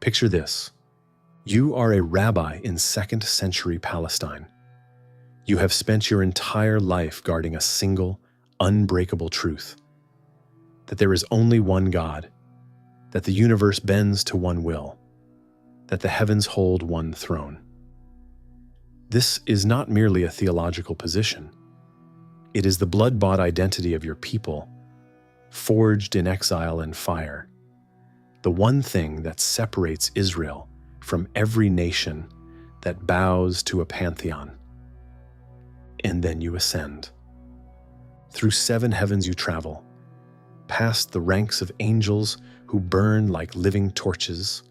Picture this. You are a rabbi in 2nd century Palestine. You have spent your entire life guarding a single, unbreakable truth: that there is only one God, that the universe bends to one will, that the heavens hold one throne. This is not merely a theological position. It is the blood-bought identity of your people, forged in exile and fire, the one thing that separates Israel from every nation that bows to a pantheon. And then you ascend. Through 7 heavens you travel, past the ranks of angels who burn like living torches,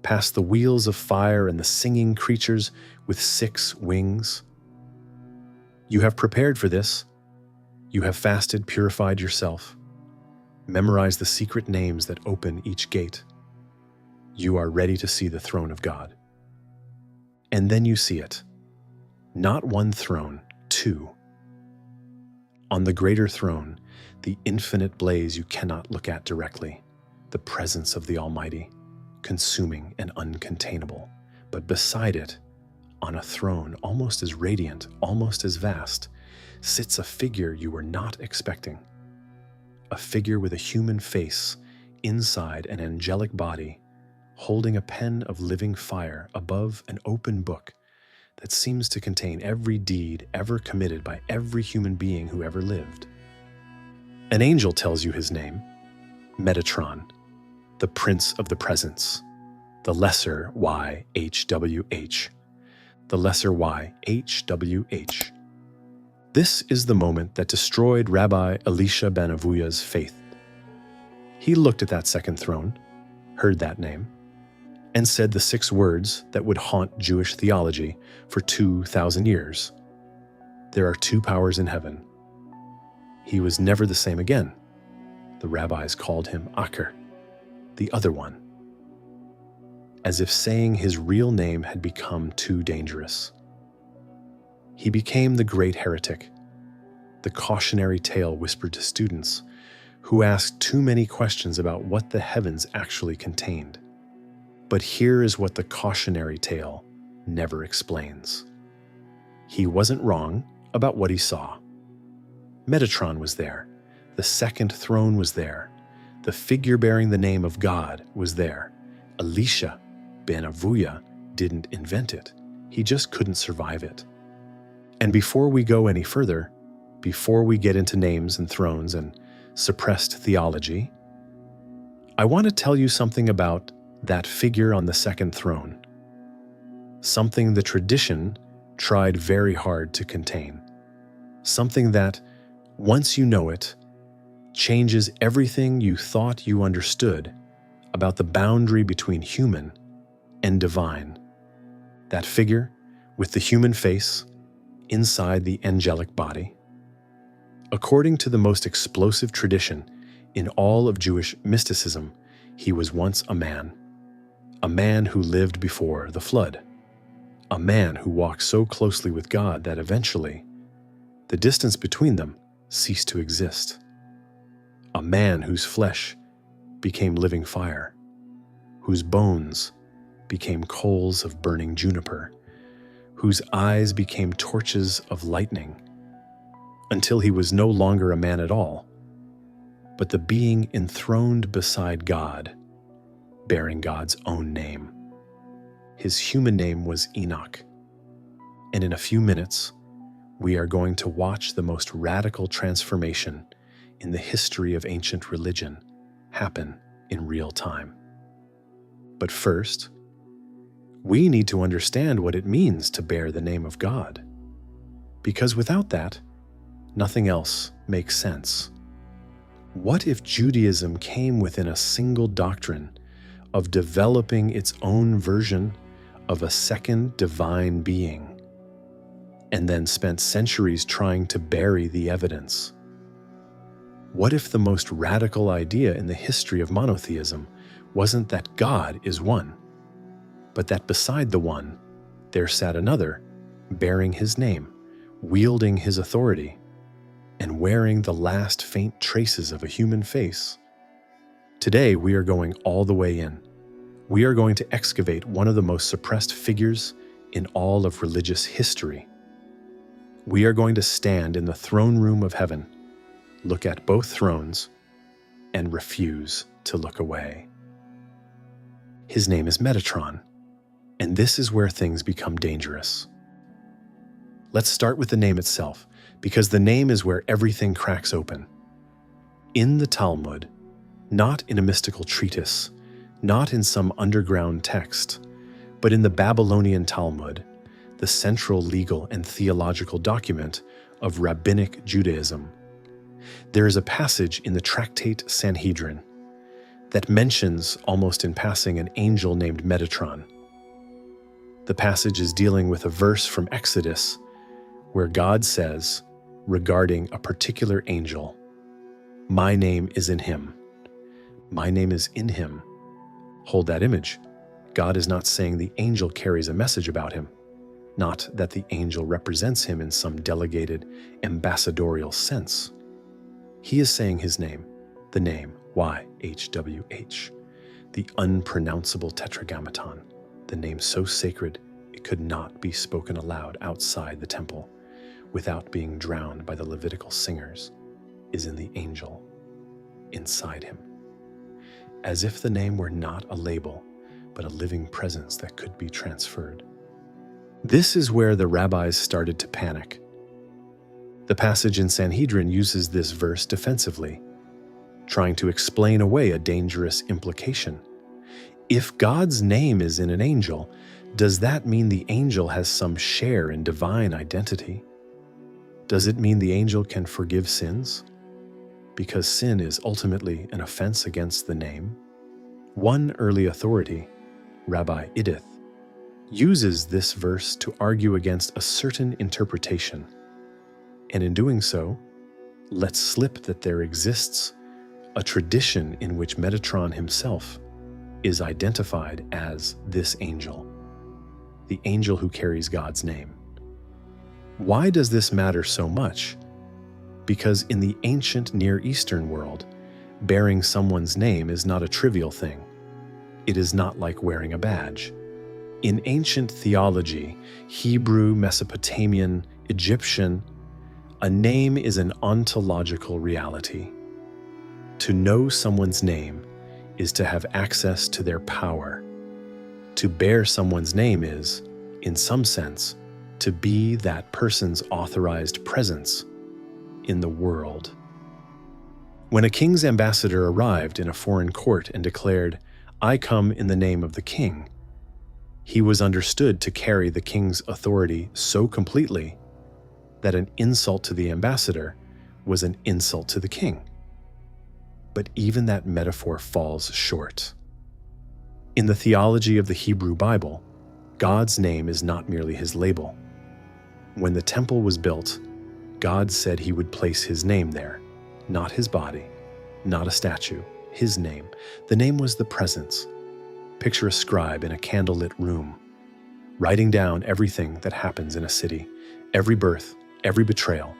past the wheels of fire and the singing creatures with 6 wings. You have prepared for this. You have fasted, purified yourself, memorized the secret names that open each gate. You are ready to see the throne of God. And then you see it. Not one throne, 2. On the greater throne, the infinite blaze you cannot look at directly, the presence of the Almighty, consuming and uncontainable. But beside it, on a throne almost as radiant, almost as vast, sits a figure you were not expecting. A figure with a human face inside an angelic body, holding a pen of living fire above an open book that seems to contain every deed ever committed by every human being who ever lived. An angel tells you his name, Metatron, the Prince of the Presence, the lesser YHWH, the lesser YHWH. This is the moment that destroyed Rabbi Elisha ben Avuya's faith. He looked at that second throne, heard that name, and said the 6 words that would haunt Jewish theology for 2,000 years. There are 2 powers in heaven. He was never the same again. The rabbis called him Acher, the other one, as if saying his real name had become too dangerous. He became the great heretic, the cautionary tale whispered to students who asked too many questions about what the heavens actually contained. But here is what the cautionary tale never explains. He wasn't wrong about what he saw. Metatron was there. The second throne was there. The figure bearing the name of God was there. Elisha ben Avuya didn't invent it. He just couldn't survive it. And before we go any further, before we get into names and thrones and suppressed theology, I want to tell you something about that figure on the second throne. Something the tradition tried very hard to contain. Something that, once you know it, changes everything you thought you understood about the boundary between human and divine. That figure with the human face inside the angelic body. According to the most explosive tradition in all of Jewish mysticism, he was once a man who lived before the flood, a man who walked so closely with God that eventually the distance between them ceased to exist, a man whose flesh became living fire, whose bones became coals of burning juniper, whose eyes became torches of lightning, until he was no longer a man at all, but the being enthroned beside God, bearing God's own name. His human name was Enoch. And in a few minutes, we are going to watch the most radical transformation in the history of ancient religion happen in real time. But first, we need to understand what it means to bear the name of God, because without that, nothing else makes sense. What if Judaism came within a single doctrine of developing its own version of a second divine being, and then spent centuries trying to bury the evidence? What if the most radical idea in the history of monotheism wasn't that God is one, but that beside the one, there sat another, bearing his name, wielding his authority, and wearing the last faint traces of a human face? Today, we are going all the way in, We are going to excavate one of the most suppressed figures in all of religious history. We are going to stand in the throne room of heaven, look at both thrones, and refuse to look away. His name is Metatron, and this is where things become dangerous. Let's start with the name itself, because the name is where everything cracks open. In the Talmud, not in a mystical treatise, not in some underground text, but in the Babylonian Talmud, the central legal and theological document of rabbinic Judaism, there is a passage in the tractate Sanhedrin that mentions, almost in passing, an angel named Metatron. The passage is dealing with a verse from Exodus where God says, regarding a particular angel, "My name is in him." My name is in him. Hold that image. God is not saying the angel carries a message about him, not that the angel represents him in some delegated, ambassadorial sense. He is saying his name, the name, YHWH, the unpronounceable tetragrammaton, the name so sacred it could not be spoken aloud outside the temple without being drowned by the Levitical singers, is in the angel, inside him. As if the name were not a label, but a living presence that could be transferred. This is where the rabbis started to panic. The passage in Sanhedrin uses this verse defensively, trying to explain away a dangerous implication. If God's name is in an angel, does that mean the angel has some share in divine identity? Does it mean the angel can forgive sins? Because sin is ultimately an offense against the name? One early authority, Rabbi Idith, uses this verse to argue against a certain interpretation, and in doing so, lets slip that there exists a tradition in which Metatron himself is identified as this angel, the angel who carries God's name. Why does this matter so much? Because in the ancient Near Eastern world, bearing someone's name is not a trivial thing. It is not like wearing a badge. In ancient theology, Hebrew, Mesopotamian, Egyptian, a name is an ontological reality. To know someone's name is to have access to their power. To bear someone's name is, in some sense, to be that person's authorized presence in the world. When a king's ambassador arrived in a foreign court and declared, "I come in the name of the king," he was understood to carry the king's authority so completely that an insult to the ambassador was an insult to the king. But even that metaphor falls short. In the theology of the Hebrew Bible, God's name is not merely his label. When the temple was built, God said he would place his name there, not his body, not a statue, his name. The name was the presence. Picture a scribe in a candlelit room, writing down everything that happens in a city, every birth, every betrayal,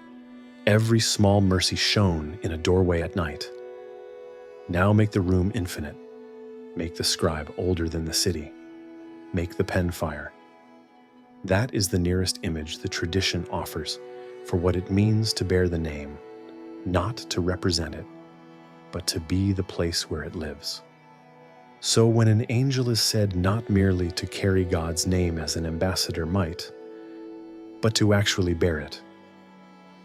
every small mercy shown in a doorway at night. Now make the room infinite. Make the scribe older than the city. Make the pen fire. That is the nearest image the tradition offers for what it means to bear the name, not to represent it, but to be the place where it lives. So when an angel is said not merely to carry God's name as an ambassador might, but to actually bear it,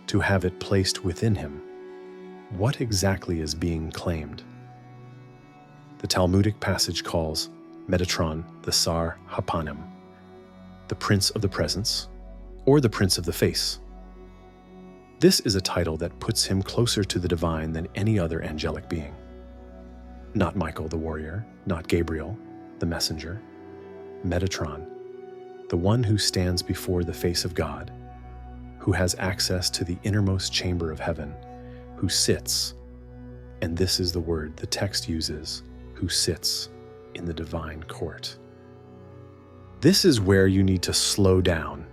to have it placed within him, what exactly is being claimed? The Talmudic passage calls Metatron the Sar Hapanim, the Prince of the Presence, or the Prince of the Face. This is a title that puts him closer to the divine than any other angelic being. Not Michael the warrior, not Gabriel, the messenger. Metatron, the one who stands before the face of God, who has access to the innermost chamber of heaven, who sits, and this is the word the text uses, who sits in the divine court. This is where you need to slow down,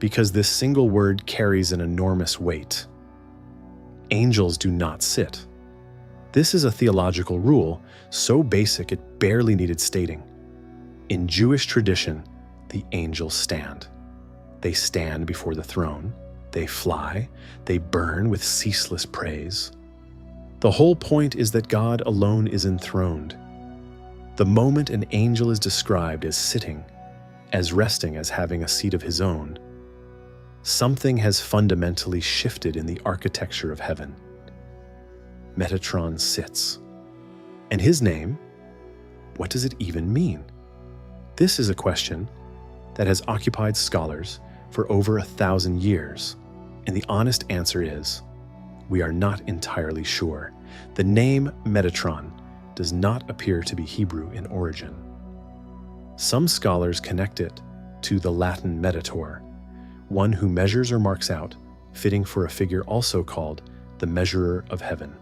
because this single word carries an enormous weight. Angels do not sit. This is a theological rule so basic it barely needed stating. In Jewish tradition, the angels stand. They stand before the throne, they fly, they burn with ceaseless praise. The whole point is that God alone is enthroned. The moment an angel is described as sitting, as resting, as having a seat of his own, something has fundamentally shifted in the architecture of heaven. Metatron sits. And his name, what does it even mean? This is a question that has occupied scholars for over 1,000 years, and the honest answer is, we are not entirely sure. The name Metatron does not appear to be Hebrew in origin. Some scholars connect it to the Latin metator, one who measures or marks out, fitting for a figure also called the measurer of heaven.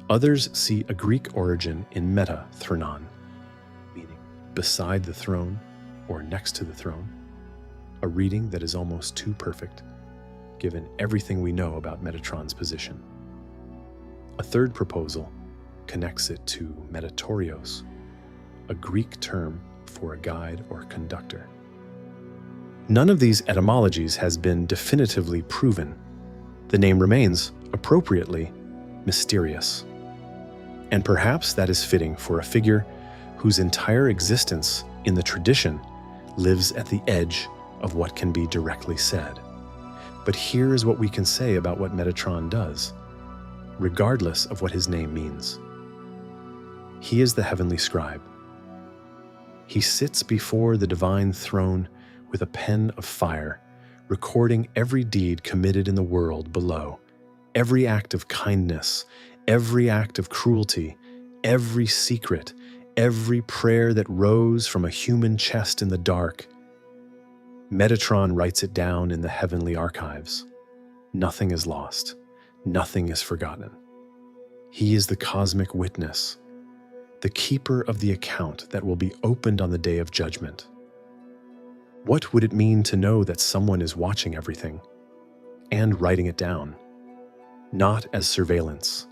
Others see a Greek origin in Metatron, meaning beside the throne or next to the throne, a reading that is almost too perfect, given everything we know about Metatron's position. A third proposal connects it to metatorios, a Greek term for a guide or conductor. None of these etymologies has been definitively proven. The name remains, appropriately, mysterious. And perhaps that is fitting for a figure whose entire existence in the tradition lives at the edge of what can be directly said. But here is what we can say about what Metatron does, regardless of what his name means. He is the heavenly scribe. He sits before the divine throne with a pen of fire, recording every deed committed in the world below, every act of kindness, every act of cruelty, every secret, every prayer that rose from a human chest in the dark. Metatron writes it down in the heavenly archives. Nothing is lost. Nothing is forgotten. He is the cosmic witness, the keeper of the account that will be opened on the day of judgment. What would it mean to know that someone is watching everything and writing it down, not as surveillance,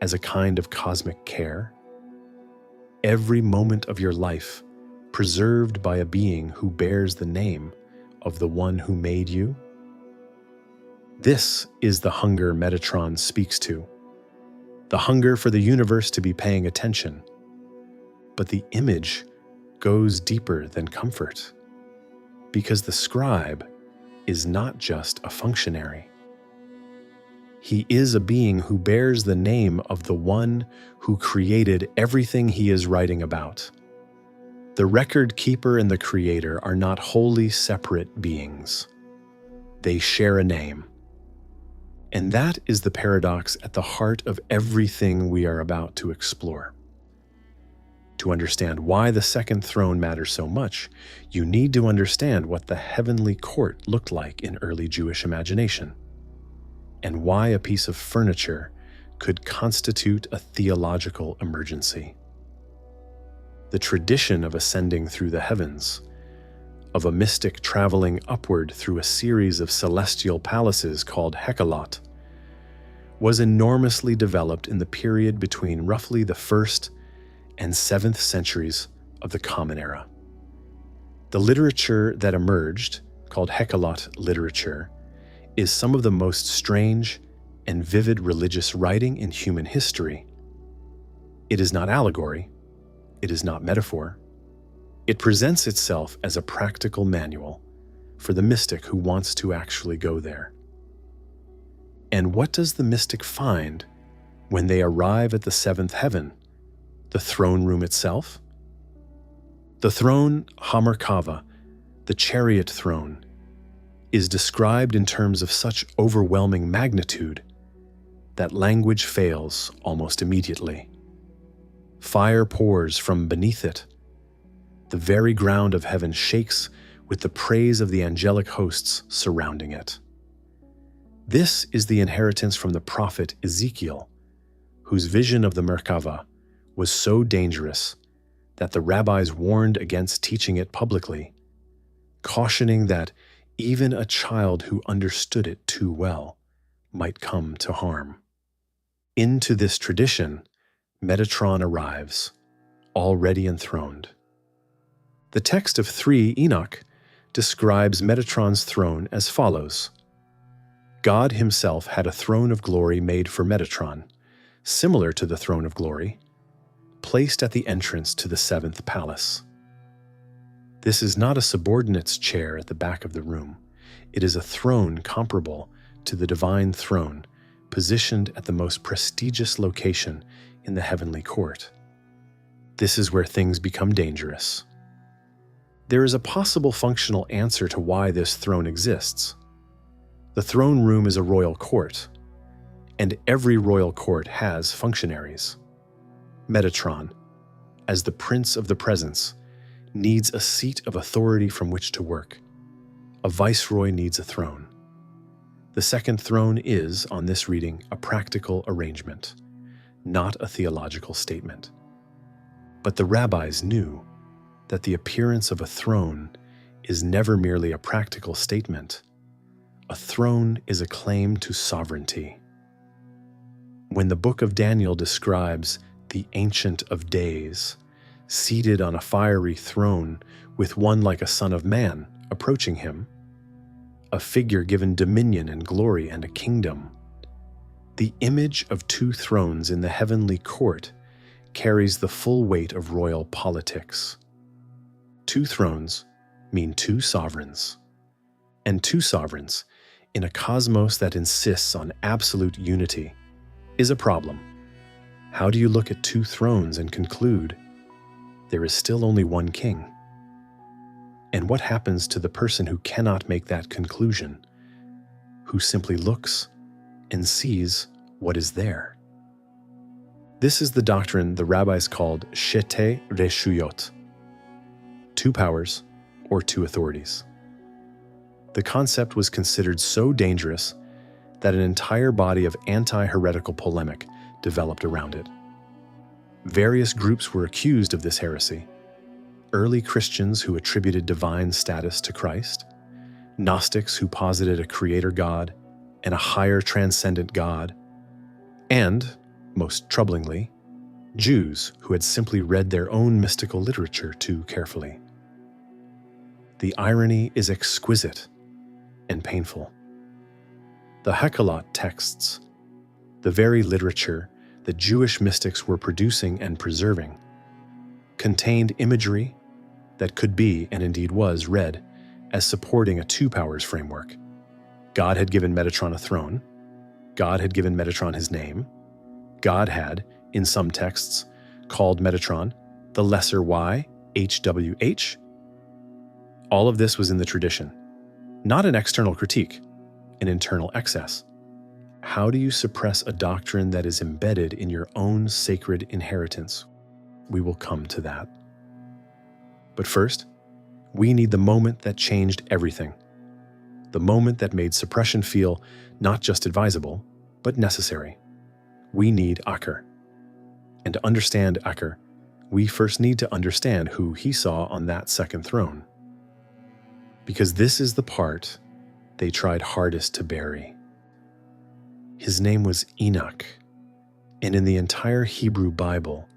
as a kind of cosmic care? Every moment of your life preserved by a being who bears the name of the one who made you? This is the hunger Metatron speaks to, the hunger for the universe to be paying attention. But the image goes deeper than comfort, because the scribe is not just a functionary. He is a being who bears the name of the one who created everything he is writing about. The record keeper and the creator are not wholly separate beings. They share a name. And that is the paradox at the heart of everything we are about to explore. To understand why the second throne matters so much, you need to understand what the heavenly court looked like in early Jewish imagination, and why a piece of furniture could constitute a theological emergency. The tradition of ascending through the heavens, of a mystic traveling upward through a series of celestial palaces called Hekhalot, was enormously developed in the period between roughly the 1st and 7th centuries of the Common Era. The literature that emerged, called Hekhalot literature, is some of the most strange and vivid religious writing in human history. It is not allegory. It is not metaphor. It presents itself as a practical manual for the mystic who wants to actually go there. And what does the mystic find when they arrive at the 7th heaven, the throne room itself? The throne, Hamerkava, the chariot throne, is described in terms of such overwhelming magnitude that language fails almost immediately. Fire pours from beneath it. The very ground of heaven shakes with the praise of the angelic hosts surrounding it. This is the inheritance from the prophet Ezekiel, whose vision of the Merkava was so dangerous that the rabbis warned against teaching it publicly, cautioning that even a child who understood it too well might come to harm. Into this tradition, Metatron arrives, already enthroned. The text of 3 Enoch describes Metatron's throne as follows. God himself had a throne of glory made for Metatron, similar to the throne of glory, placed at the entrance to the 7th palace. This is not a subordinate's chair at the back of the room. It is a throne comparable to the divine throne, positioned at the most prestigious location in the heavenly court. This is where things become dangerous. There is a possible functional answer to why this throne exists. The throne room is a royal court, and every royal court has functionaries. Metatron, as the prince of the presence, needs a seat of authority from which to work. A viceroy needs a throne. The second throne is, on this reading, a practical arrangement, not a theological statement. But the rabbis knew that the appearance of a throne is never merely a practical statement. A throne is a claim to sovereignty. When the book of Daniel describes the Ancient of Days, seated on a fiery throne with one like a son of man approaching him, a figure given dominion and glory and a kingdom, the image of 2 thrones in the heavenly court carries the full weight of royal politics. 2 thrones mean 2 sovereigns, and 2 sovereigns in a cosmos that insists on absolute unity is a problem. How do you look at 2 thrones and conclude there is still only one king? And what happens to the person who cannot make that conclusion, who simply looks and sees what is there? This is the doctrine the rabbis called Shete Reshuyot, 2 powers or 2 authorities. The concept was considered so dangerous that an entire body of anti-heretical polemic developed around it. Various groups were accused of this heresy. Early Christians who attributed divine status to Christ, Gnostics who posited a creator God and a higher transcendent God, and, most troublingly, Jews who had simply read their own mystical literature too carefully. The irony is exquisite and painful. The Hekhalot texts, the very literature the Jewish mystics were producing and preserving, contained imagery that could be, and indeed was, read as supporting a 2 powers framework. God had given Metatron a throne. God had given Metatron his name. God had, in some texts, called Metatron the lesser Y, HWH. All of this was in the tradition, not an external critique, an internal excess. How do you suppress a doctrine that is embedded in your own sacred inheritance? We will come to that. But first, we need the moment that changed everything. The moment that made suppression feel not just advisable, but necessary. We need Acher. And to understand Acher, we first need to understand who he saw on that second throne. Because this is the part they tried hardest to bury. His name was Enoch, and in the entire Hebrew Bible,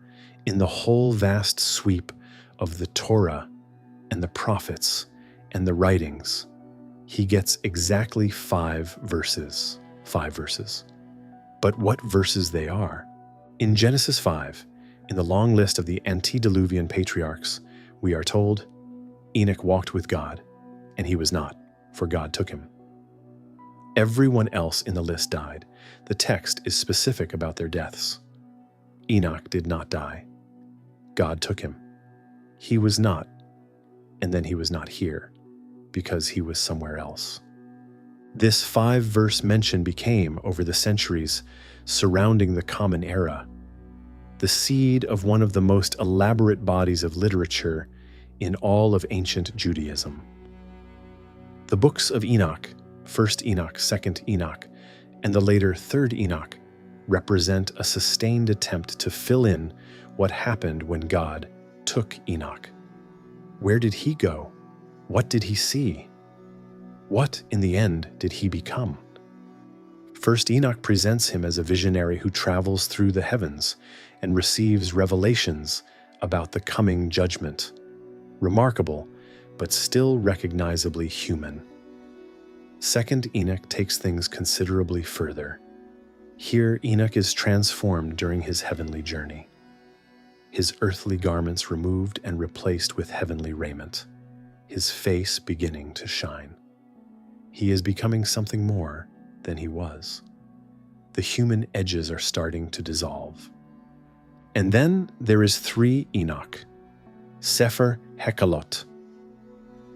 in the whole vast sweep of the Torah and the prophets and the writings, he gets exactly 5 verses. 5 verses. But what verses they are? In Genesis 5, in the long list of the antediluvian patriarchs, we are told, Enoch walked with God, and he was not, for God took him. Everyone else in the list died. The text is specific about their deaths. Enoch did not die. God took him. He was not, and then he was not here, because he was somewhere else. This 5-verse mention became, over the centuries surrounding the Common Era, the seed of one of the most elaborate bodies of literature in all of ancient Judaism. The books of Enoch, 1st Enoch, 2nd Enoch, and the later 3rd Enoch represent a sustained attempt to fill in what happened when God took Enoch. Where did he go? What did he see? What, in the end, did he become? First Enoch presents him as a visionary who travels through the heavens and receives revelations about the coming judgment. Remarkable, but still recognizably human. Second Enoch takes things considerably further. Here, Enoch is transformed during his heavenly journey. His earthly garments removed and replaced with heavenly raiment, his face beginning to shine. He is becoming something more than he was. The human edges are starting to dissolve. And then there is 3 Enoch, Sefer Hekhalot,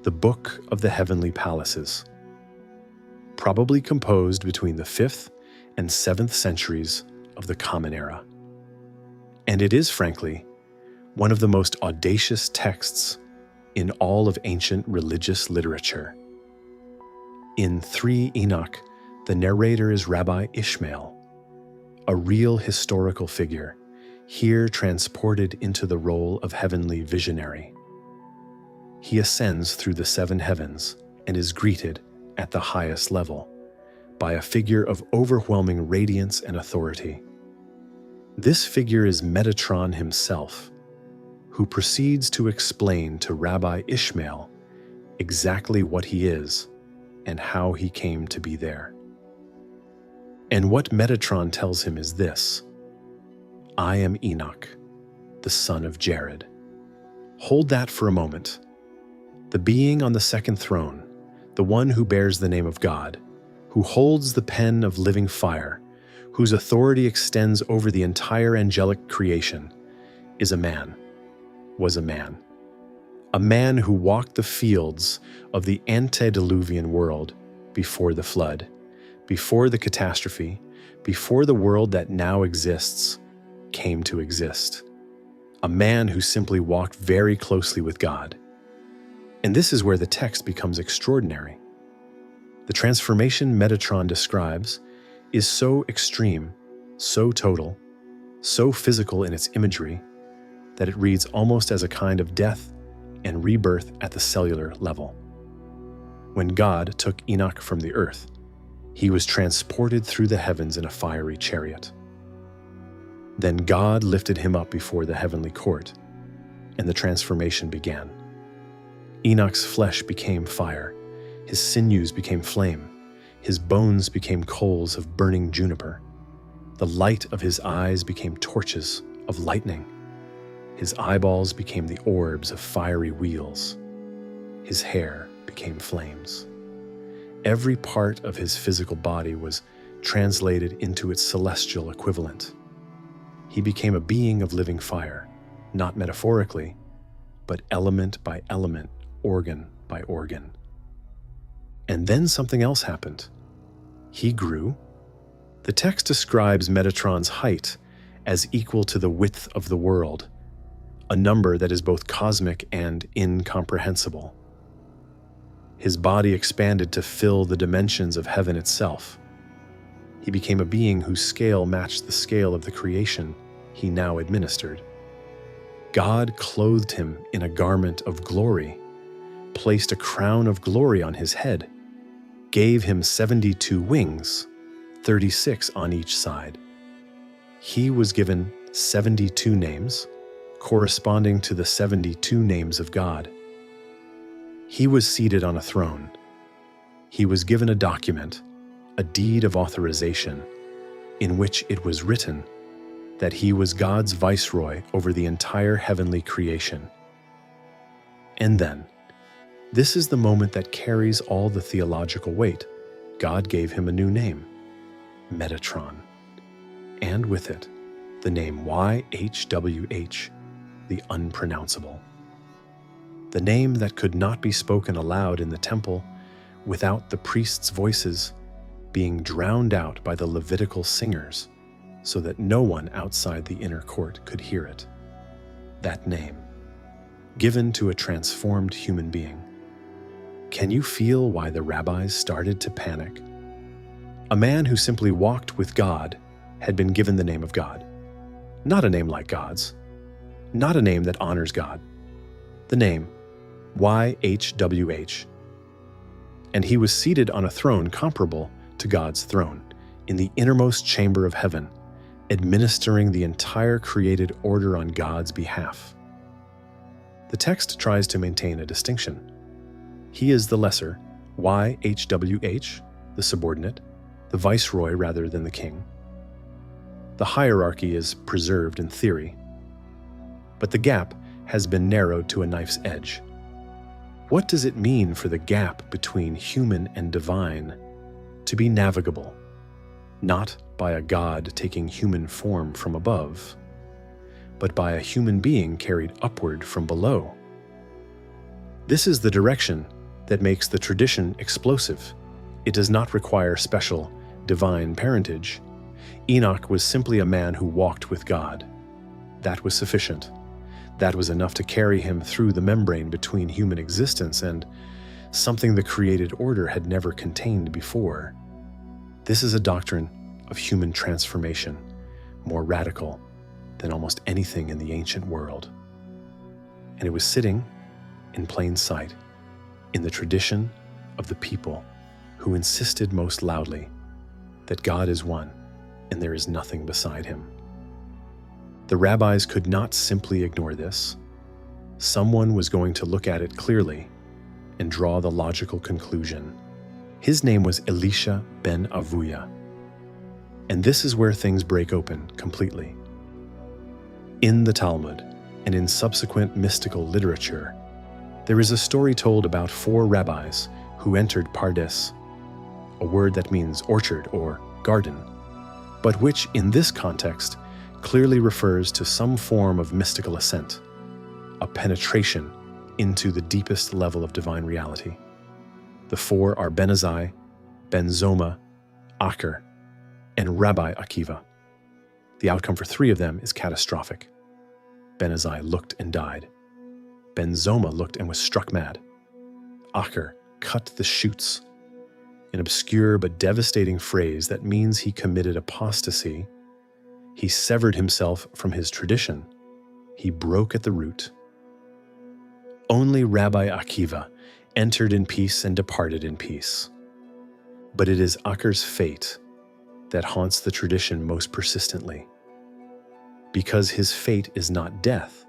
the Book of the Heavenly Palaces, probably composed between the 5th and 7th centuries of the Common Era. And it is, frankly, one of the most audacious texts in all of ancient religious literature. In 3 Enoch, the narrator is Rabbi Ishmael, a real historical figure, here transported into the role of heavenly visionary. He ascends through the 7 heavens and is greeted at the highest level by a figure of overwhelming radiance and authority. This figure is Metatron himself, who proceeds to explain to Rabbi Ishmael exactly what he is and how he came to be there. And what Metatron tells him is this: I am Enoch, the son of Jared. Hold that for a moment. The being on the 2nd throne, the one who bears the name of God, who holds the pen of living fire, whose authority extends over the entire angelic creation, is a man, was a man who walked the fields of the antediluvian world before the flood, before the catastrophe, before the world that now exists came to exist. A man who simply walked very closely with God. And this is where the text becomes extraordinary. The transformation Metatron describes is so extreme, so total, so physical in its imagery, that it reads almost as a kind of death and rebirth at the cellular level. When God took Enoch from the earth, he was transported through the heavens in a fiery chariot. Then God lifted him up before the heavenly court, and the transformation began. Enoch's flesh became fire, his sinews became flame, his bones became coals of burning juniper. The light of his eyes became torches of lightning. His eyeballs became the orbs of fiery wheels. His hair became flames. Every part of his physical body was translated into its celestial equivalent. He became a being of living fire, not metaphorically, but element by element, organ by organ. And then something else happened. He grew. The text describes Metatron's height as equal to the width of the world, a number that is both cosmic and incomprehensible. His body expanded to fill the dimensions of heaven itself. He became a being whose scale matched the scale of the creation he now administered. God clothed him in a garment of glory, placed a crown of glory on his head, gave him 72 wings, 36 on each side. He was given 72 names, corresponding to the 72 names of God. He was seated on a throne. He was given a document, a deed of authorization, in which it was written that he was God's viceroy over the entire heavenly creation. And then, this is the moment that carries all the theological weight. God gave him a new name, Metatron, and with it, the name YHWH, the unpronounceable. The name that could not be spoken aloud in the temple without the priests' voices being drowned out by the Levitical singers so that no one outside the inner court could hear it. That name, given to a transformed human being. Can you feel why the rabbis started to panic? A man who simply walked with God had been given the name of God. Not a name like God's. Not a name that honors God. The name, YHWH. And he was seated on a throne comparable to God's throne. in the innermost chamber of heaven, administering the entire created order on God's behalf. The text tries to maintain a distinction. He is the lesser, YHWH, the subordinate, the viceroy rather than the king. The hierarchy is preserved in theory, but the gap has been narrowed to a knife's edge. What does it mean for the gap between human and divine to be navigable, not by a God taking human form from above, but by a human being carried upward from below? This is the direction that makes the tradition explosive. It does not require special divine parentage. Enoch was simply a man who walked with God. That was sufficient. That was enough to carry him through the membrane between human existence and something the created order had never contained before. This is a doctrine of human transformation, more radical than almost anything in the ancient world. And it was sitting in plain sight in the tradition of the people who insisted most loudly that God is one and there is nothing beside him. The rabbis could not simply ignore this. Someone was going to look at it clearly and draw the logical conclusion. His name was Elisha ben Avuya. And this is where things break open completely. In the Talmud and in subsequent mystical literature, there is a story told about 4 rabbis who entered Pardes, a word that means orchard or garden, but which in this context clearly refers to some form of mystical ascent, a penetration into the deepest level of divine reality. The 4 are Ben Azai, Ben Zoma, Acher, and Rabbi Akiva. The outcome for 3 of them is catastrophic. Ben Azai looked and died. Ben Zoma looked and was struck mad. Acher cut the shoots, an obscure but devastating phrase that means he committed apostasy. He severed himself from his tradition. He broke at the root. Only Rabbi Akiva entered in peace and departed in peace. But it is Acher's fate that haunts the tradition most persistently, because his fate is not death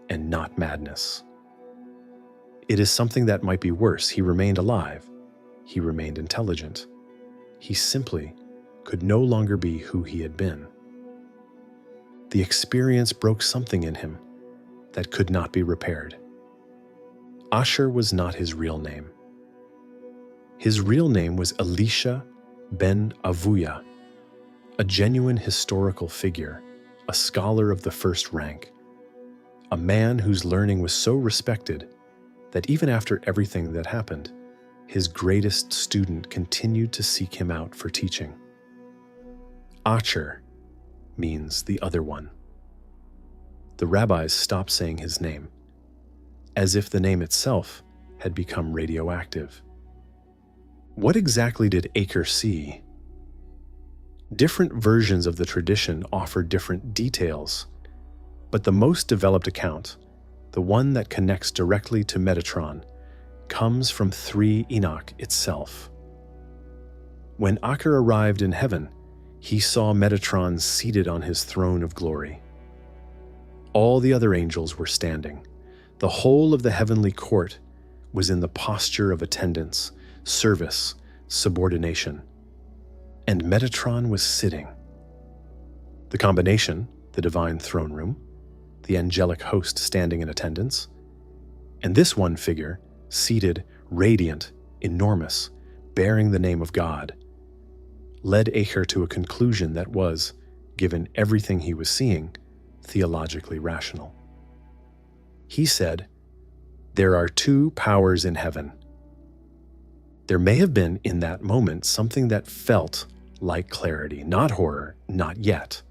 and not madness. It is something that might be worse. He remained alive. He remained intelligent. He simply could no longer be who he had been. The experience broke something in him that could not be repaired. Asher was not his real name. His real name was Elisha ben Avuya, a genuine historical figure, a scholar of the first rank, a man whose learning was so respected that even after everything that happened, his greatest student continued to seek him out for teaching. Acher means the other one. The rabbis stopped saying his name, as if the name itself had become radioactive. What exactly did Acher see? Different versions of the tradition offer different details, but the most developed account, the one that connects directly to Metatron, comes from 3 Enoch itself. When Acher arrived in heaven, he saw Metatron seated on his throne of glory. All the other angels were standing. The whole of the heavenly court was in the posture of attendance, service, subordination. And Metatron was sitting. The combination, the divine throne room, the angelic host standing in attendance, and this one figure, seated, radiant, enormous, bearing the name of God, led Acher to a conclusion that was, given everything he was seeing, theologically rational. He said, "There are 2 powers in heaven." There may have been in that moment something that felt like clarity, not horror, not yet.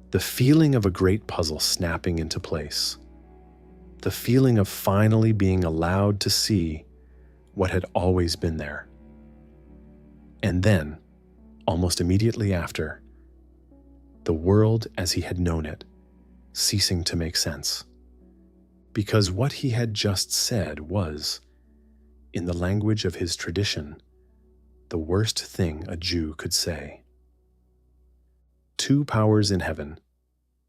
The feeling of a great puzzle snapping into place. The feeling of finally being allowed to see what had always been there. And then, almost immediately after, the world as he had known it, ceasing to make sense. Because what he had just said was, in the language of his tradition, the worst thing a Jew could say. two powers in heaven,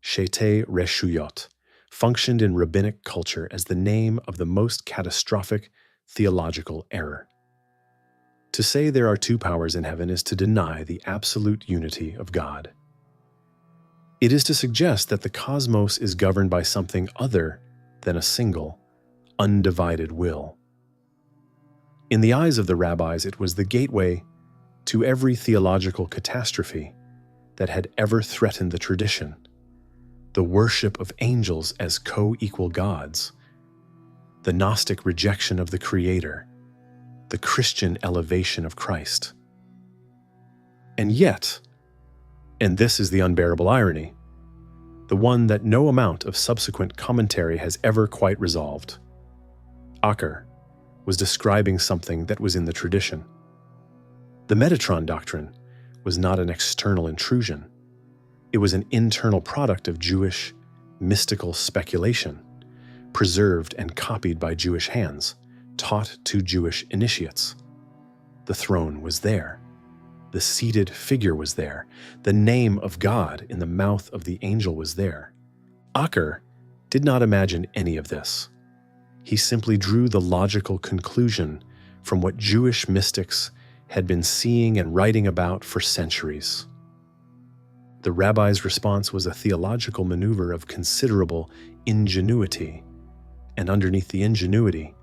Shetei Reshuyot, functioned in rabbinic culture as the name of the most catastrophic theological error. To say there are two powers in heaven is to deny the absolute unity of God. It is to suggest that the cosmos is governed by something other than a single, undivided will. In the eyes of the rabbis, it was the gateway to every theological catastrophe that had ever threatened the tradition: the worship of angels as co-equal gods, the Gnostic rejection of the Creator, the Christian elevation of Christ. And yet, and this is the unbearable irony, the one that no amount of subsequent commentary has ever quite resolved, Acher was describing something that was in the tradition. The Metatron doctrine was not an external intrusion. It was an internal product of Jewish mystical speculation, preserved and copied by Jewish hands, taught to Jewish initiates. The throne was there. The seated figure was there. The name of God in the mouth of the angel was there. Acher did not imagine any of this. He simply drew the logical conclusion from what Jewish mystics had been seeing and writing about for centuries. The rabbi's response was a theological maneuver of considerable ingenuity, and underneath the ingenuity,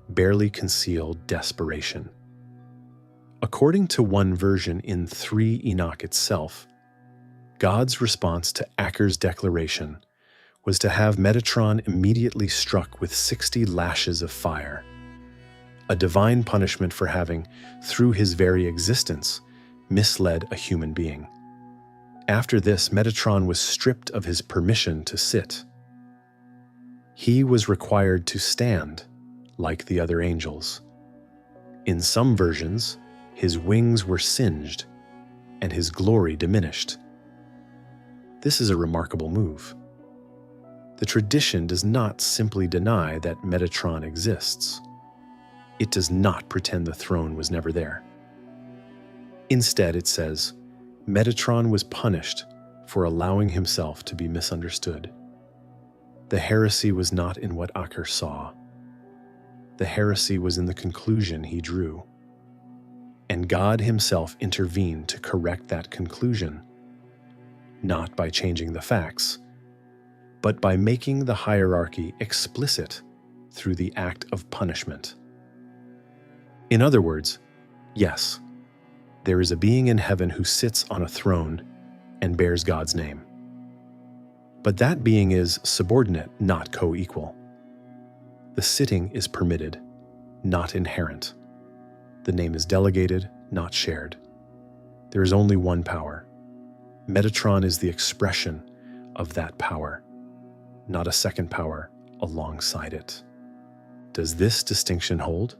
barely concealed desperation. According to one version in 3 Enoch itself, God's response to Acher's declaration was to have Metatron immediately struck with 60 lashes of fire, a divine punishment for having, through his very existence, misled a human being. After this, Metatron was stripped of his permission to sit. He was required to stand, like the other angels. In some versions, his wings were singed, and his glory diminished. This is a remarkable move. The tradition does not simply deny that Metatron exists. It does not pretend the throne was never there. Instead, it says, Metatron was punished for allowing himself to be misunderstood. The heresy was not in what Acher saw. The heresy was in the conclusion he drew. And God himself intervened to correct that conclusion, not by changing the facts, but by making the hierarchy explicit through the act of punishment. In other words, yes, there is a being in heaven who sits on a throne and bears God's name. But that being is subordinate, not co-equal. The sitting is permitted, not inherent. The name is delegated, not shared. There is only one power. Metatron is the expression of that power, not a second power alongside it. Does this distinction hold?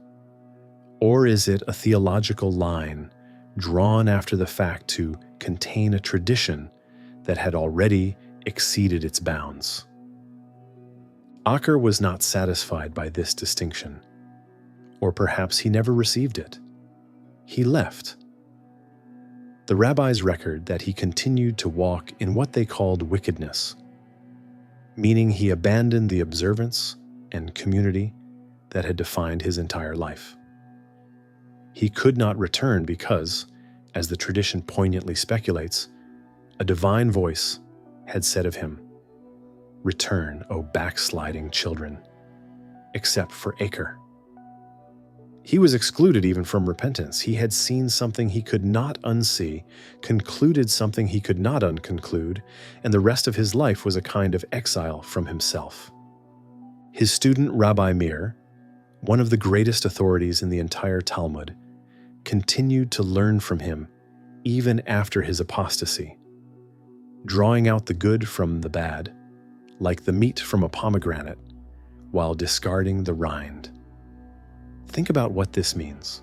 Or is it a theological line drawn after the fact to contain a tradition that had already exceeded its bounds? Acher was not satisfied by this distinction, or perhaps he never received it. He left. The rabbis record that he continued to walk in what they called wickedness, meaning he abandoned the observance and community that had defined his entire life. He could not return because, as the tradition poignantly speculates, a divine voice had said of him, "Return, O backsliding children," except for Acher. He was excluded even from repentance. He had seen something he could not unsee, concluded something he could not unconclude, and the rest of his life was a kind of exile from himself. His student Rabbi Meir, one of the greatest authorities in the entire Talmud, continued to learn from him even after his apostasy, drawing out the good from the bad, like the meat from a pomegranate, while discarding the rind. Think about what this means.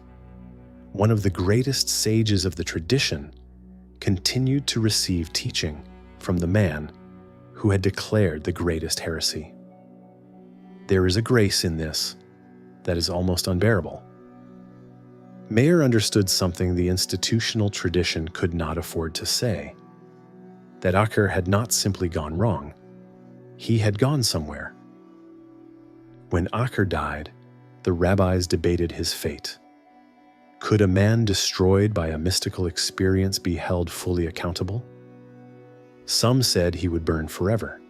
One of the greatest sages of the tradition continued to receive teaching from the man who had declared the greatest heresy. There is a grace in this that is almost unbearable. Meir understood something the institutional tradition could not afford to say. that Acher had not simply gone wrong, he had gone somewhere. When Acher died, the rabbis debated his fate. Could a man destroyed by a mystical experience be held fully accountable? Some said he would burn forever.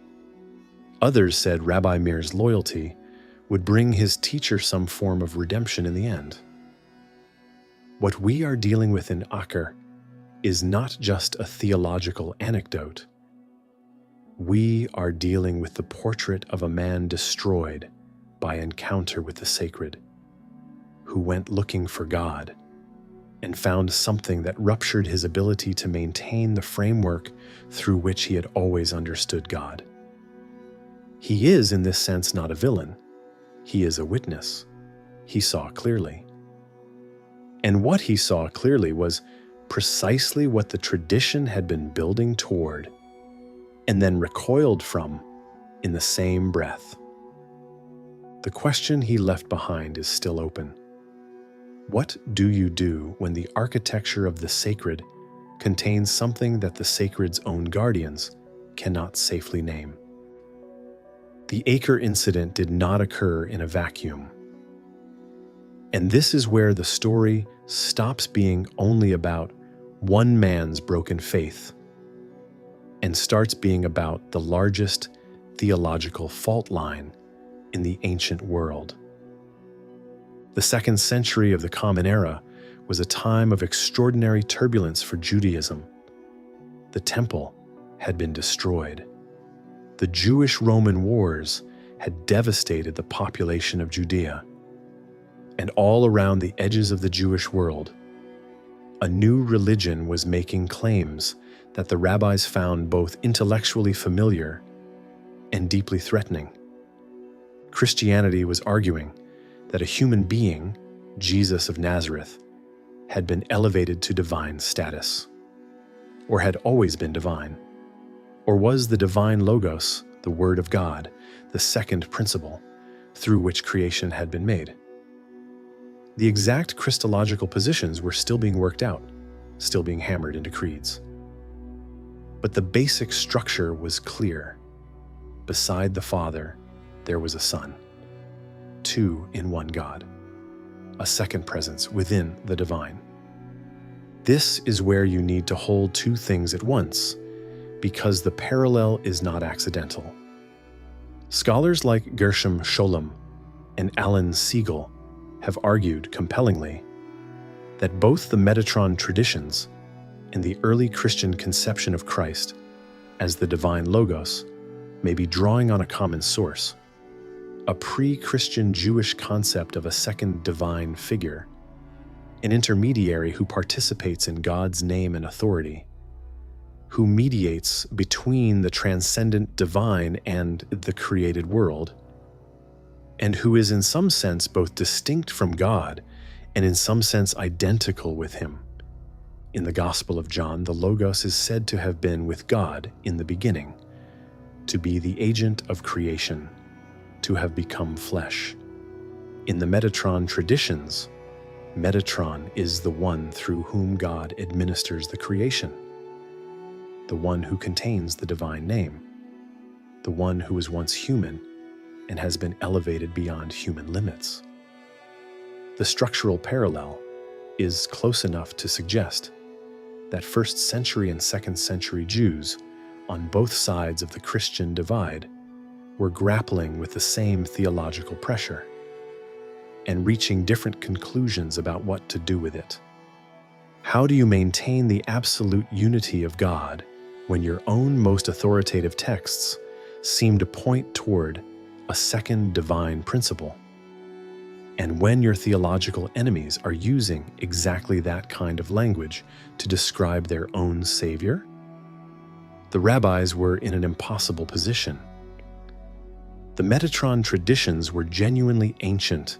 Others said Rabbi Meir's loyalty would bring his teacher some form of redemption in the end. What we are dealing with in Acher is not just a theological anecdote. We are dealing with the portrait of a man destroyed by encounter with the sacred, who went looking for God and found something that ruptured his ability to maintain the framework through which he had always understood God. He is, in this sense, not a villain. He is a witness. He saw clearly. And what he saw clearly was precisely what the tradition had been building toward and then recoiled from in the same breath. The question he left behind is still open. What do you do when the architecture of the sacred contains something that the sacred's own guardians cannot safely name? The Acher incident did not occur in a vacuum. And this is where the story stops being only about one man's broken faith and starts being about the largest theological fault line in the ancient world. The 2nd century of the Common Era was a time of extraordinary turbulence for Judaism. The temple had been destroyed. The Jewish-Roman wars had devastated the population of Judea. And all around the edges of the Jewish world, a new religion was making claims that the rabbis found both intellectually familiar and deeply threatening. Christianity was arguing that a human being, Jesus of Nazareth, had been elevated to divine status, or had always been divine, or was the divine Logos, the Word of God, the second principle through which creation had been made. The exact Christological positions were still being worked out, still being hammered into creeds. But the basic structure was clear. Beside the Father, there was a Son, two in one God, a second presence within the divine. This is where you need to hold two things at once, because the parallel is not accidental. Scholars like Gershom Scholem and Alan Siegel have argued compellingly that both the Metatron traditions and the early Christian conception of Christ as the divine Logos may be drawing on a common source, a pre-Christian Jewish concept of a second divine figure, an intermediary who participates in God's name and authority, who mediates between the transcendent divine and the created world, and who is in some sense both distinct from God and in some sense identical with him. In the Gospel of John, the Logos is said to have been with God in the beginning, to be the agent of creation, to have become flesh. In the Metatron traditions, Metatron is the one through whom God administers the creation, the one who contains the divine name, the one who was once human and has been elevated beyond human limits. The structural parallel is close enough to suggest that 1st century and 2nd century Jews on both sides of the Christian divide were grappling with the same theological pressure and reaching different conclusions about what to do with it. How do you maintain the absolute unity of God when your own most authoritative texts seem to point toward a second divine principle, and when your theological enemies are using exactly that kind of language to describe their own Savior? The rabbis were in an impossible position. The Metatron traditions were genuinely ancient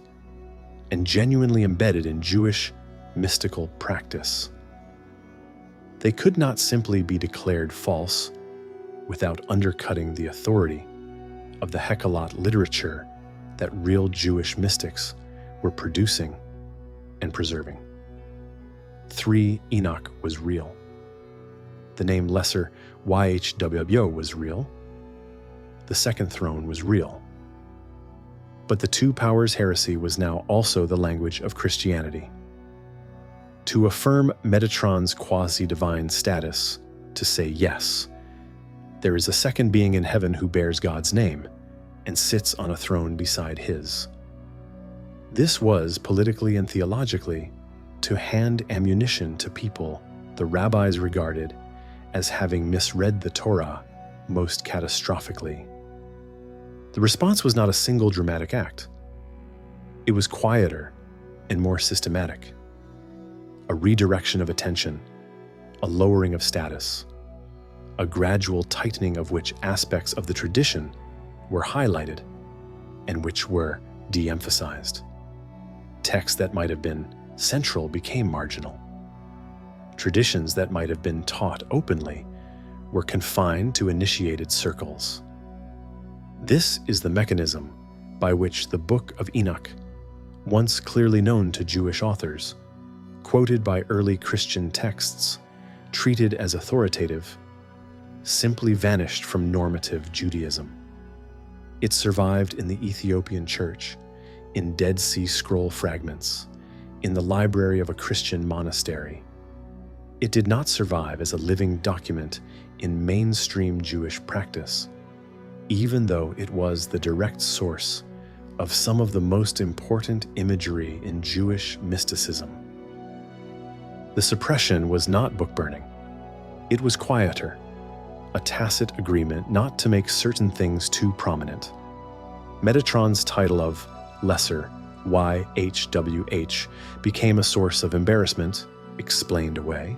and genuinely embedded in Jewish mystical practice. They could not simply be declared false without undercutting the authority of the Hekhalot literature that real Jewish mystics were producing and preserving. 3. Enoch was real. The name lesser YHWH was real. The second throne was real. But the two powers heresy was now also the language of Christianity. To affirm Metatron's quasi-divine status, to say yes, there is a second being in heaven who bears God's name and sits on a throne beside his. This was, politically and theologically, to hand ammunition to people the rabbis regarded as having misread the Torah most catastrophically. The response was not a single dramatic act. It was quieter and more systematic. A redirection of attention, a lowering of status, a gradual tightening of which aspects of the tradition were highlighted and which were de-emphasized. Texts that might have been central became marginal. Traditions that might have been taught openly were confined to initiated circles. This is the mechanism by which the Book of Enoch, once clearly known to Jewish authors, quoted by early Christian texts, treated as authoritative, simply vanished from normative Judaism. It survived in the Ethiopian church, in Dead Sea Scroll fragments, in the library of a Christian monastery. It did not survive as a living document in mainstream Jewish practice, even though it was the direct source of some of the most important imagery in Jewish mysticism. The suppression was not book burning. It was quieter, a tacit agreement not to make certain things too prominent. Metatron's title of lesser YHWH became a source of embarrassment, explained away,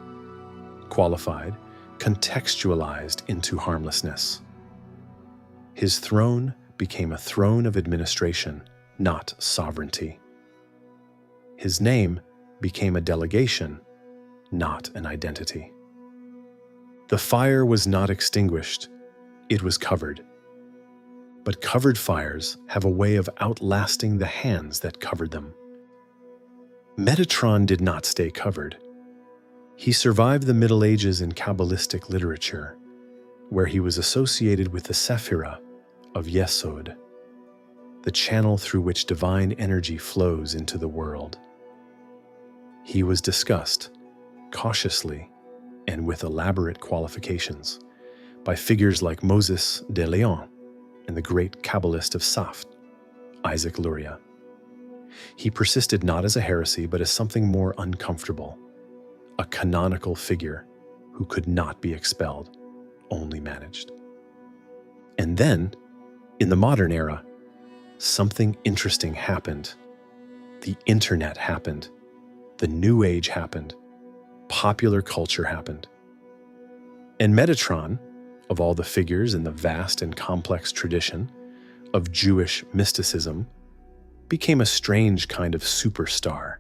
qualified, contextualized into harmlessness. His throne became a throne of administration, not sovereignty. His name became a delegation, not an identity. The fire was not extinguished, it was covered. But covered fires have a way of outlasting the hands that covered them. Metatron did not stay covered. He survived the Middle Ages in Kabbalistic literature, where he was associated with the Sephirah of Yesod, the channel through which divine energy flows into the world. He was discussed, cautiously and with elaborate qualifications, by figures like Moses de Leon and the great Kabbalist of Saft, Isaac Luria. He persisted not as a heresy, but as something more uncomfortable, a canonical figure who could not be expelled, only managed. And then, in the modern era, something interesting happened. The internet happened. The New Age happened. Popular culture happened. And Metatron, of all the figures in the vast and complex tradition of Jewish mysticism, became a strange kind of superstar.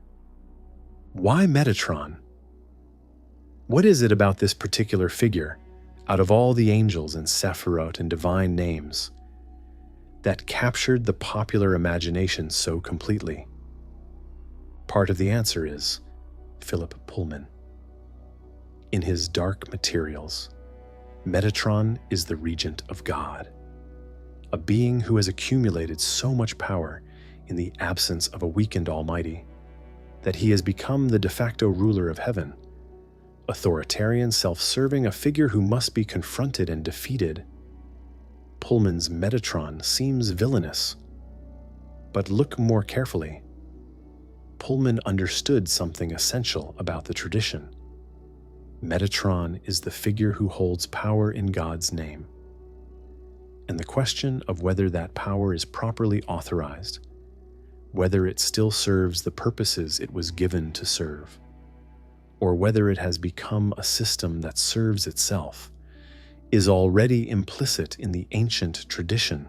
Why Metatron? What is it about this particular figure, out of all the angels and Sephirot and divine names, that captured the popular imagination so completely? Part of the answer is Philip Pullman. In his Dark Materials, Metatron is the regent of God, a being who has accumulated so much power in the absence of a weakened Almighty that he has become the de facto ruler of heaven, authoritarian, self-serving, a figure who must be confronted and defeated. Pullman's Metatron seems villainous, but look more carefully. Pullman understood something essential about the tradition. Metatron is the figure who holds power in God's name. And the question of whether that power is properly authorized, whether it still serves the purposes it was given to serve, or whether it has become a system that serves itself, is already implicit in the ancient tradition.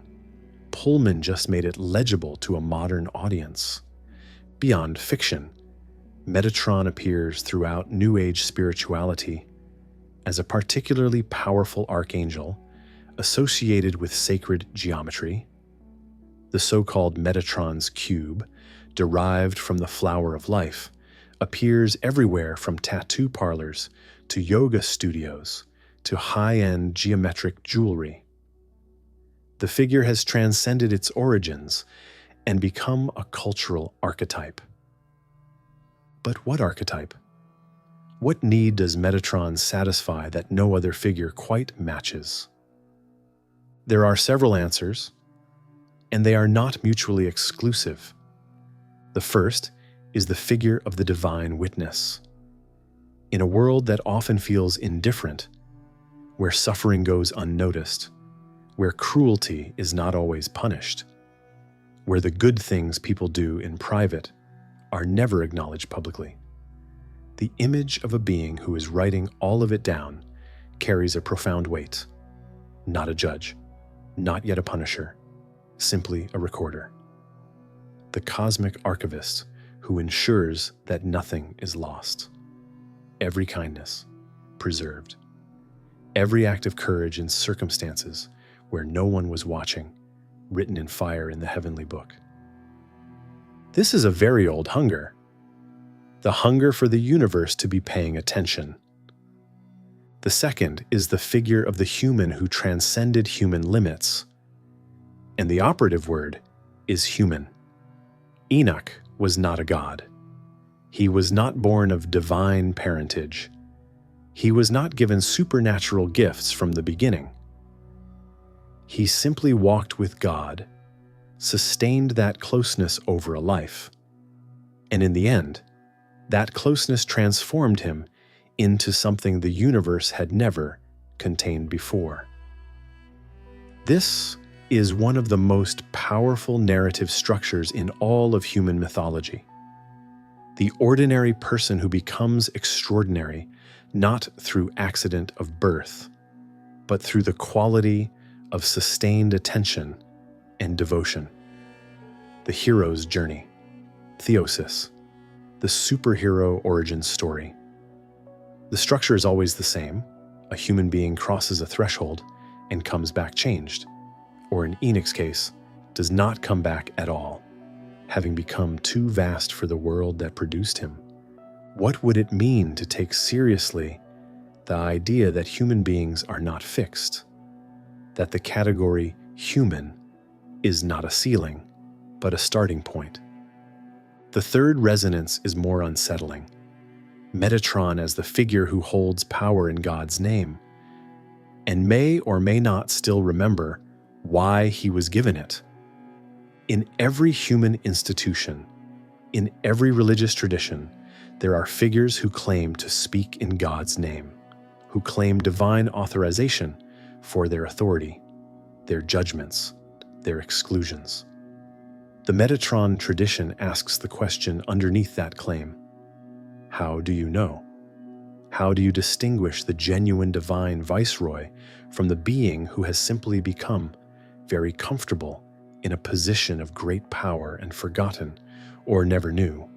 Pullman just made it legible to a modern audience. Beyond fiction, Metatron appears throughout New Age spirituality as a particularly powerful archangel associated with sacred geometry. The so-called Metatron's cube, derived from the flower of life, appears everywhere from tattoo parlors to yoga studios to high-end geometric jewelry. The figure has transcended its origins and become a cultural archetype. But what archetype? What need does Metatron satisfy that no other figure quite matches? There are several answers, and they are not mutually exclusive. The first is the figure of the divine witness. In a world that often feels indifferent, where suffering goes unnoticed, where cruelty is not always punished, where the good things people do in private are never acknowledged publicly, the image of a being who is writing all of it down carries a profound weight. Not a judge, not yet a punisher, simply a recorder. The cosmic archivist who ensures that nothing is lost. Every kindness preserved. Every act of courage in circumstances where no one was watching, written in fire in the heavenly book. This is a very old hunger. The hunger for the universe to be paying attention. The second is the figure of the human who transcended human limits. And the operative word is human. Enoch was not a god. He was not born of divine parentage. He was not given supernatural gifts from the beginning. He simply walked with God, sustained that closeness over a life, and in the end, that closeness transformed him into something the universe had never contained before. This is one of the most powerful narrative structures in all of human mythology. The ordinary person who becomes extraordinary, not through accident of birth, but through the quality of sustained attention and devotion. The hero's journey, theosis, the superhero origin story. The structure is always the same. A human being crosses a threshold and comes back changed, or in Enoch's case, does not come back at all, having become too vast for the world that produced him. What would it mean to take seriously the idea that human beings are not fixed, that the category human is not a ceiling, but a starting point? The third resonance is more unsettling. Metatron as the figure who holds power in God's name, and may or may not still remember why he was given it. In every human institution, in every religious tradition, there are figures who claim to speak in God's name, who claim divine authorization for their authority, their judgments, their exclusions. The Metatron tradition asks the question underneath that claim: how do you know? How do you distinguish the genuine divine viceroy from the being who has simply become very comfortable in a position of great power and forgotten, or never knew,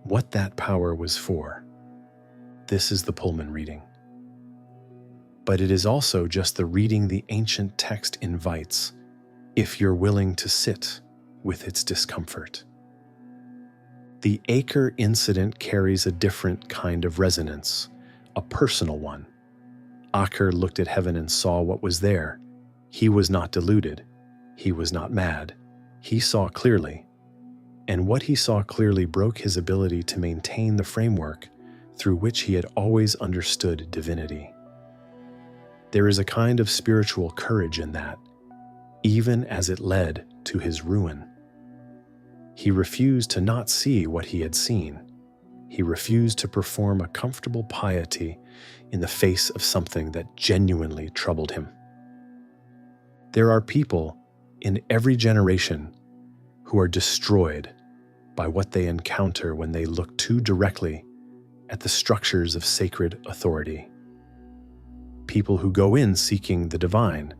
what that power was for? This is the Pullman reading. But it is also just the reading the ancient text invites, if you're willing to sit with its discomfort. The acre incident carries a different kind of resonance, a personal one. Acher looked at heaven and saw what was there. He was not deluded. He was not mad. He saw clearly. And what he saw clearly broke his ability to maintain the framework through which he had always understood divinity. There is a kind of spiritual courage in that, even as it led to his ruin. He refused to not see what he had seen. He refused to perform a comfortable piety in the face of something that genuinely troubled him. There are people in every generation who are destroyed by what they encounter when they look too directly at the structures of sacred authority. People who go in seeking the divine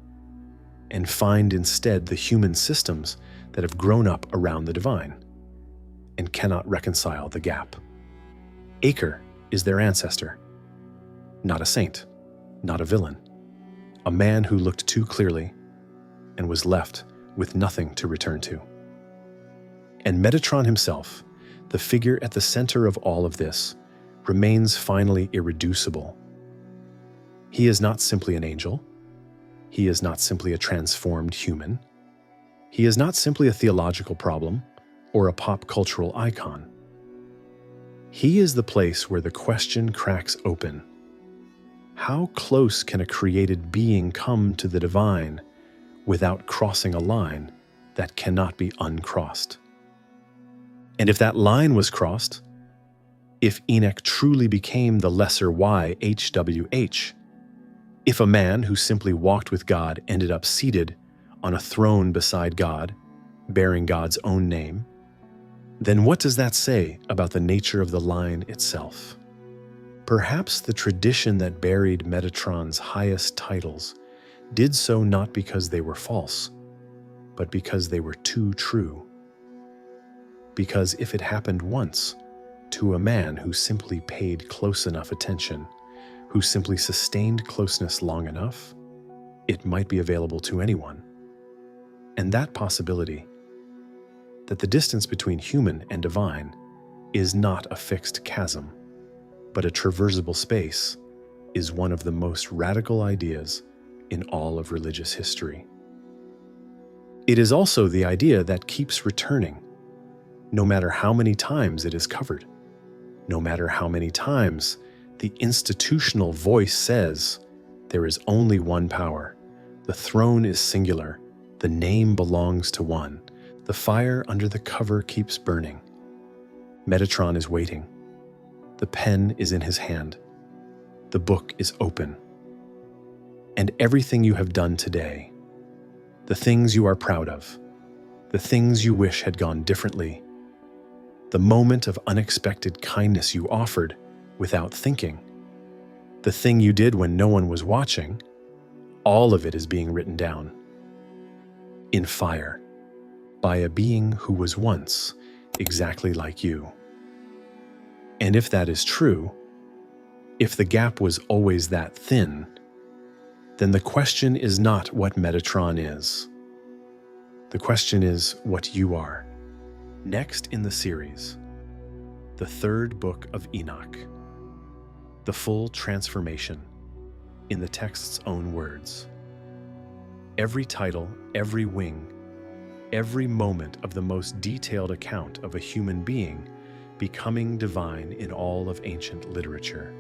and find instead the human systems that have grown up around the divine and cannot reconcile the gap. Acher is their ancestor, not a saint, not a villain, a man who looked too clearly and was left with nothing to return to. And Metatron himself, the figure at the center of all of this, remains finally irreducible. He is not simply an angel. He is not simply a transformed human. He is not simply a theological problem or a pop cultural icon. He is the place where the question cracks open. How close can a created being come to the divine without crossing a line that cannot be uncrossed? And if that line was crossed, if Enoch truly became the lesser YHWH, if a man who simply walked with God ended up seated on a throne beside God, bearing God's own name, then what does that say about the nature of the line itself? Perhaps the tradition that buried Metatron's highest titles did so not because they were false, but because they were too true. Because if it happened once, to a man who simply paid close enough attention, who simply sustained closeness long enough, it might be available to anyone. And that possibility, that the distance between human and divine is not a fixed chasm, but a traversable space, is one of the most radical ideas in all of religious history. It is also the idea that keeps returning, no matter how many times it is covered, no matter how many times the institutional voice says there is only one power, the throne is singular, the name belongs to one, the fire under the cover keeps burning. Metatron is waiting. The pen is in his hand. The book is open. And everything you have done today, the things you are proud of, the things you wish had gone differently, the moment of unexpected kindness you offered without thinking, the thing you did when no one was watching, all of it is being written down in fire by a being who was once exactly like you. And if that is true, if the gap was always that thin, then the question is not what Metatron is. The question is what you are. Next in the series, the third book of Enoch, the full transformation in the text's own words. Every title, every wing, every moment of the most detailed account of a human being becoming divine in all of ancient literature.